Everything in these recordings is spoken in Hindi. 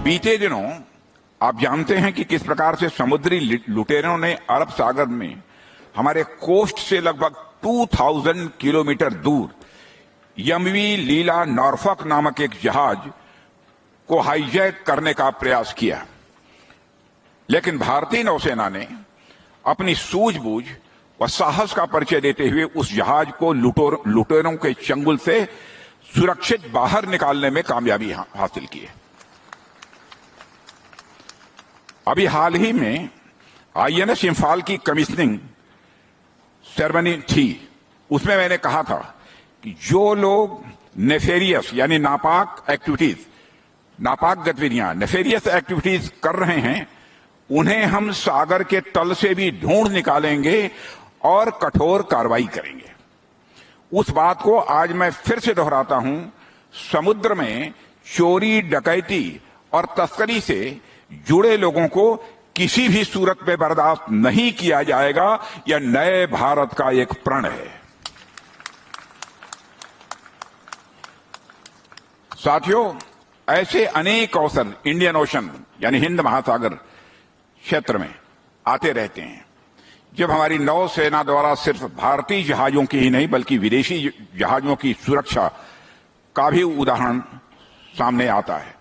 बीते दिनों आप जानते हैं कि किस प्रकार से समुद्री लुटेरों ने अरब सागर में हमारे कोस्ट से लगभग 2000 किलोमीटर दूर यमवी लीला नॉर्फॉक नामक एक जहाज को हाईजैक करने का प्रयास किया, लेकिन भारतीय नौसेना ने अपनी सूझबूझ व साहस का परिचय देते हुए उस जहाज को लुटेरों के चंगुल से सुरक्षित बाहर निकालने में कामयाबी हासिल की है। अभी हाल ही में आईएनएस इंफाल की कमीशनिंग सेरेमनी थी, उसमें मैंने कहा था कि जो लोग नेफेरियस यानी नापाक गतिविधियां नेफेरियस एक्टिविटीज कर रहे हैं, उन्हें हम सागर के तल से भी ढूंढ निकालेंगे और कठोर कार्रवाई करेंगे। उस बात को आज मैं फिर से दोहराता हूं, समुद्र में चोरी, डकैती और तस्करी से जुड़े लोगों को किसी भी सूरत में बर्दाश्त नहीं किया जाएगा। यह नए भारत का एक प्रण है। साथियों, ऐसे अनेक अवसर इंडियन ओशन यानी हिंद महासागर क्षेत्र में आते रहते हैं जब हमारी नौसेना द्वारा सिर्फ भारतीय जहाजों की ही नहीं बल्कि विदेशी जहाजों की सुरक्षा का भी उदाहरण सामने आता है।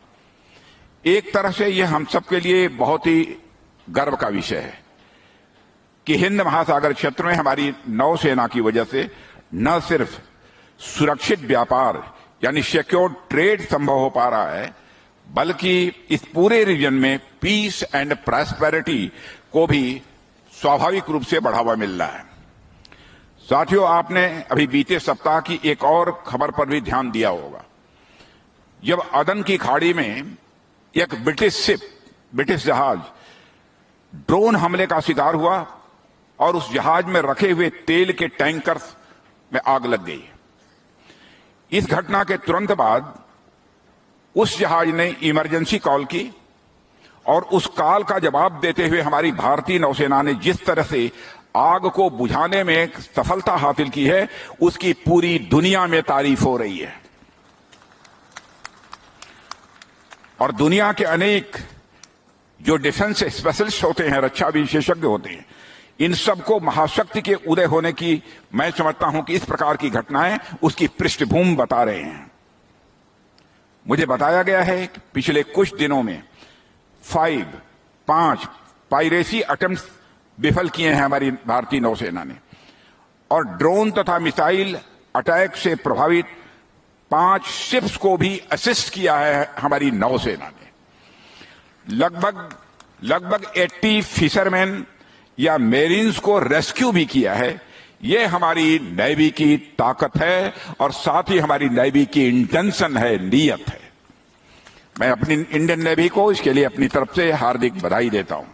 एक तरह से यह हम सबके लिए बहुत ही गर्व का विषय है कि हिंद महासागर क्षेत्र में हमारी नौसेना की वजह से न सिर्फ सुरक्षित व्यापार यानी सिक्योर ट्रेड संभव हो पा रहा है, बल्कि इस पूरे रीजन में पीस एंड प्रॉस्पेरिटी को भी स्वाभाविक रूप से बढ़ावा मिल रहा है। साथियों, आपने अभी बीते सप्ताह की एक और खबर पर भी ध्यान दिया होगा। जब अदन की खाड़ी में एक ब्रिटिश जहाज ड्रोन हमले का शिकार हुआ और उस जहाज में रखे हुए तेल के टैंकर्स में आग लग गई। इस घटना के तुरंत बाद उस जहाज ने इमरजेंसी कॉल की और उस कॉल का जवाब देते हुए हमारी भारतीय नौसेना ने जिस तरह से आग को बुझाने में एक सफलता हासिल की है, उसकी पूरी दुनिया में तारीफ हो रही है। और दुनिया के अनेक जो डिफेंस स्पेशलिस्ट होते हैं, रक्षा विशेषज्ञ होते हैं, इन सबको महाशक्ति के उदय होने की मैं समझता हूं कि इस प्रकार की घटनाएं उसकी पृष्ठभूमि बता रहे हैं। मुझे बताया गया है कि पिछले कुछ दिनों में 5 पायरेसी अटेम्प्ट्स विफल किए हैं हमारी भारतीय नौसेना ने, और ड्रोन तथा मिसाइल अटैक से प्रभावित 5 शिप्स को भी असिस्ट किया है हमारी नौसेना ने। लगभग 80 फिशरमैन या मेरीन्स को रेस्क्यू भी किया है। यह हमारी नेवी की ताकत है और साथ ही हमारी नेवी की इंटेंशन है, नीयत है। मैं अपनी इंडियन नेवी को इसके लिए अपनी तरफ से हार्दिक बधाई देता हूं।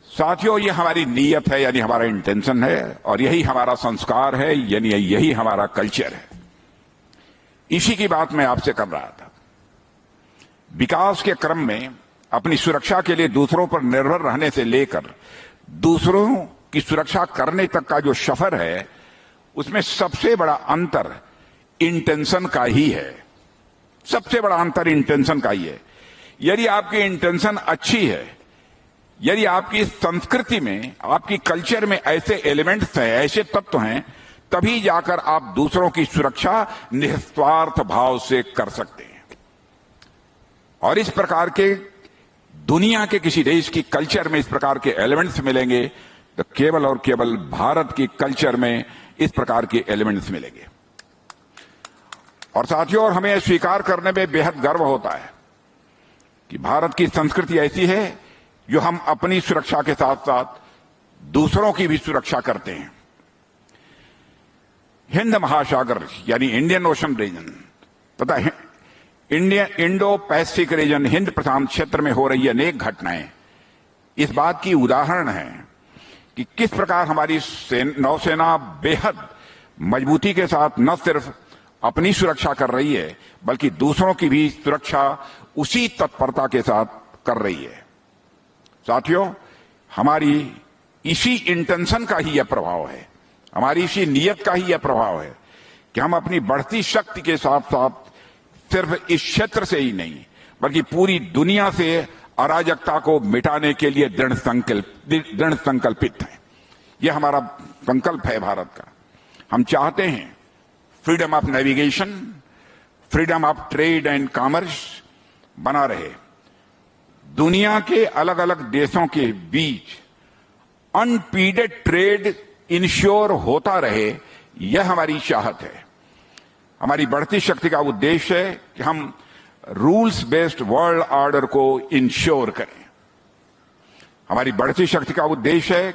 साथियों, यह हमारी नीयत है यानी हमारा इंटेंशन है, और यही हमारा संस्कार है यानी यही हमारा कल्चर है। इसी की बात मैं आपसे कर रहा था। विकास के क्रम में अपनी सुरक्षा के लिए दूसरों पर निर्भर रहने से लेकर दूसरों की सुरक्षा करने तक का जो सफर है, उसमें सबसे बड़ा अंतर इंटेंशन का ही है। सबसे बड़ा अंतर इंटेंशन का ही है। यदि आपकी इंटेंशन अच्छी है, यदि आपकी संस्कृति में, आपकी कल्चर में ऐसे एलिमेंट्स हैं, ऐसे तत्व हैं, तभी जाकर आप दूसरों की सुरक्षा निस्वार्थ भाव से कर सकते हैं। और इस प्रकार के दुनिया के किसी देश की कल्चर में इस प्रकार के एलिमेंट्स मिलेंगे तो केवल और केवल भारत की कल्चर में इस प्रकार के एलिमेंट्स मिलेंगे। और साथियों, और हमें स्वीकार करने में बेहद गर्व होता है कि भारत की संस्कृति ऐसी है जो हम अपनी सुरक्षा के साथ साथ दूसरों की भी सुरक्षा करते हैं। हिंद महासागर यानी इंडियन ओशन रीजन तथा इंडो पैसिफिक रीजन, हिंद प्रशांत क्षेत्र में हो रही अनेक घटनाएं इस बात की उदाहरण है कि किस प्रकार हमारी नौसेना बेहद मजबूती के साथ न सिर्फ अपनी सुरक्षा कर रही है, बल्कि दूसरों की भी सुरक्षा उसी तत्परता के साथ कर रही है। साथियों, हमारी इसी इंटेंशन का ही यह प्रभाव है, हमारी इसी नियत का ही यह प्रभाव है कि हम अपनी बढ़ती शक्ति के साथ साथ सिर्फ इस क्षेत्र से ही नहीं बल्कि पूरी दुनिया से अराजकता को मिटाने के लिए दृढ़ संकल्पित है। यह हमारा संकल्प है भारत का। हम चाहते हैं freedom of navigation, freedom of trade and commerce बना रहे। दुनिया के अलग अलग देशों के बीच अनपीडेड ट्रेड इंश्योर होता रहे, यह हमारी चाहत है। हमारी बढ़ती शक्ति का उद्देश्य है कि हम रूल्स बेस्ड वर्ल्ड ऑर्डर को इंश्योर करें। हमारी बढ़ती शक्ति का उद्देश्य है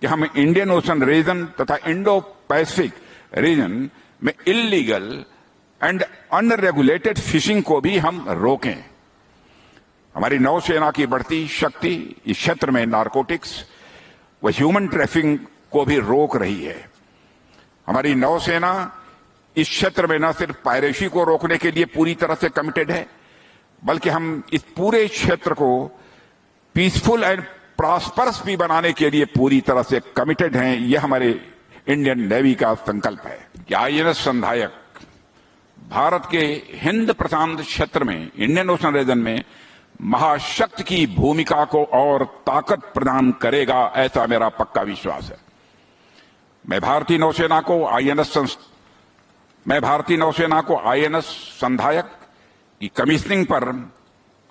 कि हम इंडियन ओशन रीजन तथा इंडो पैसिफिक रीजन में इलीगल एंड अनरेगुलेटेड फिशिंग को भी हम रोकें। हमारी नौसेना की बढ़ती शक्ति इस क्षेत्र में नारकोटिक्स व ह्यूमन ट्रैफिकिंग को भी रोक रही है। हमारी नौसेना इस क्षेत्र में न सिर्फ पायरेसी को रोकने के लिए पूरी तरह से कमिटेड है, बल्कि हम इस पूरे क्षेत्र को पीसफुल एंड प्रॉस्परस भी बनाने के लिए पूरी तरह से कमिटेड हैं। यह हमारे इंडियन नेवी का संकल्प है कि आईएनएस संधायक भारत के हिंद प्रशांत क्षेत्र में, इंडियन ओशन रीजन में महाशक्ति की भूमिका को और ताकत प्रदान करेगा, ऐसा मेरा पक्का विश्वास है। मैं भारतीय नौसेना को आईएनएस संधायक की कमीशनिंग पर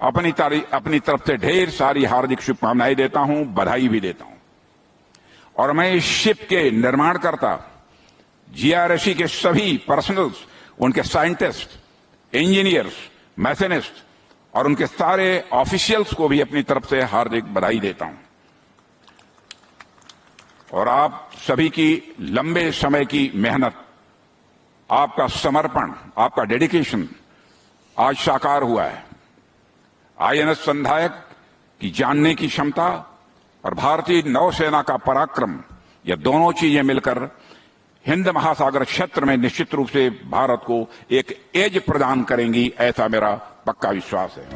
अपनी तरफ से ढेर सारी हार्दिक शुभकामनाएं देता हूं, बधाई भी देता हूं। और मैं इस शिप के निर्माणकर्ता जीआरएससी के सभी पर्सनल्स, उनके साइंटिस्ट, इंजीनियर्स, मैकेनिस्ट और उनके सारे ऑफिशियल्स को भी अपनी तरफ से हार्दिक बधाई देता हूं। और आप सभी की लंबे समय की मेहनत, आपका समर्पण, आपका डेडिकेशन आज साकार हुआ है। आईएनएस संधायक की जानने की क्षमता और भारतीय नौसेना का पराक्रम, यह दोनों चीजें मिलकर हिंद महासागर क्षेत्र में निश्चित रूप से भारत को एक एज प्रदान करेंगी, ऐसा मेरा पक्का विश्वास है।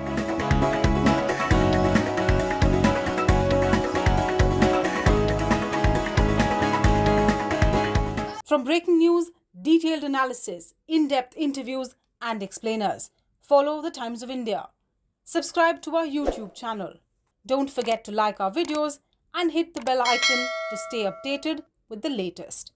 From breaking news, detailed analysis, in-depth interviews and explainers, follow the Times of India. Subscribe to our YouTube channel. Don't forget to like our videos and hit the bell icon to stay updated with the latest.